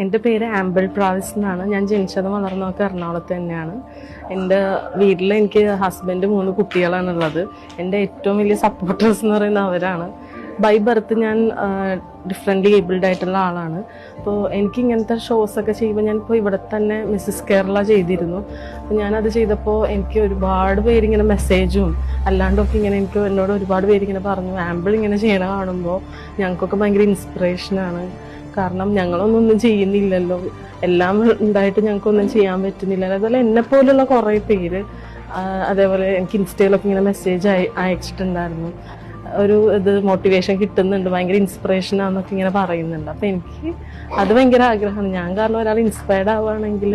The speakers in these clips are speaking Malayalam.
എൻ്റെ പേര് ആംബിൾ പ്രാവിസ് എന്നാണ്. ഞാൻ ജനിച്ചതും വളർന്നതൊക്കെ എറണാകുളത്ത് തന്നെയാണ്. എൻ്റെ വീട്ടിൽ എനിക്ക് ഹസ്ബൻഡ് 3 കുട്ടികളാണുള്ളത്. എൻ്റെ ഏറ്റവും വലിയ സപ്പോർട്ടേഴ്സ് എന്ന് പറയുന്നത് അവരാണ്. ബൈ ബർത്ത് ഞാൻ ഡിഫറെൻ്റ്ലി ഏബിൾഡ് ആയിട്ടുള്ള ആളാണ്. അപ്പോൾ എനിക്ക് ഇങ്ങനത്തെ ഷോസൊക്കെ ചെയ്യുമ്പോൾ ഞാനിപ്പോൾ ഇവിടെ തന്നെ മിസ്സസ് കേരള ചെയ്തിരുന്നു. അപ്പോൾ ഞാനത് ചെയ്തപ്പോൾ എനിക്ക് ഒരുപാട് പേരിങ്ങനെ മെസ്സേജും അല്ലാണ്ടൊക്കെ ഇങ്ങനെ എന്നോട് ഒരുപാട് പേരിങ്ങനെ പറഞ്ഞു, ആംബിൾ ഇങ്ങനെ ചെയ്യണ കാണുമ്പോൾ ഞങ്ങൾക്കൊക്കെ ഭയങ്കര ഇൻസ്പിറേഷനാണ്. കാരണം ഞങ്ങളൊന്നും ചെയ്യുന്നില്ലല്ലോ, എല്ലാം ഉണ്ടായിട്ട് ഞങ്ങൾക്കൊന്നും ചെയ്യാൻ പറ്റുന്നില്ല. അതുപോലെ എന്നെപ്പോലുള്ള കുറേ പേര് അതേപോലെ എനിക്ക് ഇൻസ്റ്റയിലൊക്കെ ഇങ്ങനെ മെസ്സേജ് അയച്ചിട്ടുണ്ടായിരുന്നു. ഒരു മോട്ടിവേഷൻ കിട്ടുന്നുണ്ട്, ഭയങ്കര ഇൻസ്പിറേഷനാണെന്നൊക്കെ ഇങ്ങനെ പറയുന്നുണ്ട്. അപ്പം എനിക്ക് അത് ഭയങ്കര ആഗ്രഹമാണ്. ഞാൻ കാരണം ഒരാൾ ഇൻസ്പയർഡ് ആവുകയാണെങ്കിൽ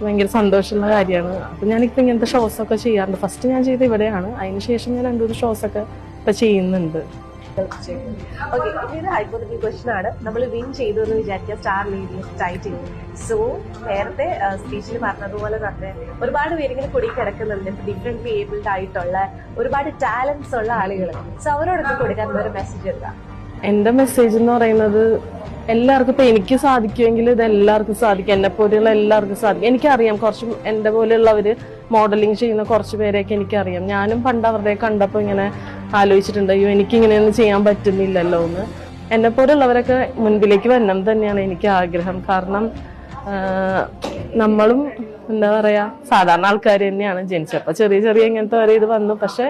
ഭയങ്കര സന്തോഷമുള്ള കാര്യമാണ്. അപ്പം ഞാനിപ്പോൾ ഇങ്ങനത്തെ ഷോസൊക്കെ ചെയ്യാറുണ്ട്. ഫസ്റ്റ് ഞാൻ ചെയ്ത് ഇവിടെയാണ്, അതിന് ശേഷം ഞാൻ 2-3 ഷോസൊക്കെ ഇപ്പം ചെയ്യുന്നുണ്ട്. ഓക്കെ, ഇതൊരു ഹൈപ്പോത്തറ്റിക്കൽ ക്വസ്റ്റൻ ആണ്. നമ്മൾ വിൻ ചെയ്തു എന്ന് വിചാരിക്കുക, സ്റ്റാർ ലീഡിംഗ് ടൈറ്റിൽ. സോ നേരത്തെ സ്പീച്ചിൽ പറഞ്ഞതുപോലെ തന്നെ ഒരുപാട് പേരിങ്ങനെ കുടി കിടക്കുന്നുണ്ട്, ഡിഫറെന്റ് ഏബിൾഡ് ആയിട്ടുള്ള ഒരുപാട് ടാലൻസ് ഉള്ള ആളുകൾ. സോ അവരോടൊക്കെ കൊടുക്കാൻ ഒരു മെസ്സേജ് എന്താ? എൻ്റെ മെസ്സേജ് എന്ന് പറയുന്നത്, എല്ലാവർക്കും ഇപ്പം എനിക്ക് സാധിക്കുമെങ്കിൽ ഇത് എല്ലാവർക്കും സാധിക്കും, എന്നെ പോലെയുള്ള എല്ലാവർക്കും സാധിക്കും. എനിക്കറിയാം കുറച്ച് എൻ്റെ പോലെയുള്ളവർ മോഡലിംഗ് ചെയ്യുന്ന കുറച്ച് പേരെയൊക്കെ എനിക്കറിയാം. ഞാനും പണ്ട് അവരുടെ കണ്ടപ്പോൾ ഇങ്ങനെ ആലോചിച്ചിട്ടുണ്ട്, അയ്യോ എനിക്കിങ്ങനെയൊന്നും ചെയ്യാൻ പറ്റുന്നില്ലല്ലോ എന്ന്. എന്നെ പോലെയുള്ളവരൊക്കെ മുൻപിലേക്ക് വരണം തന്നെയാണ് എനിക്ക് ആഗ്രഹം. കാരണം നമ്മളും എന്താ പറയുക, സാധാരണ ആൾക്കാർ തന്നെയാണ്. ജനിച്ചപ്പോൾ ചെറിയ ചെറിയ ഇങ്ങനത്തെ വരെ ഇത് വന്നു, പക്ഷെ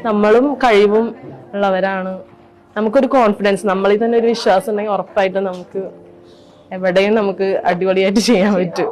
നമ്മളും കഴിവും ഉള്ളവരാണ്. നമുക്കൊരു കോൺഫിഡൻസ്, നമ്മളിൽ തന്നെ ഒരു വിശ്വാസം ഉണ്ടെങ്കിൽ ഉറപ്പായിട്ടും നമുക്ക് എവിടെയും നമുക്ക് അടിപൊളിയായിട്ട് ചെയ്യാൻ പറ്റും.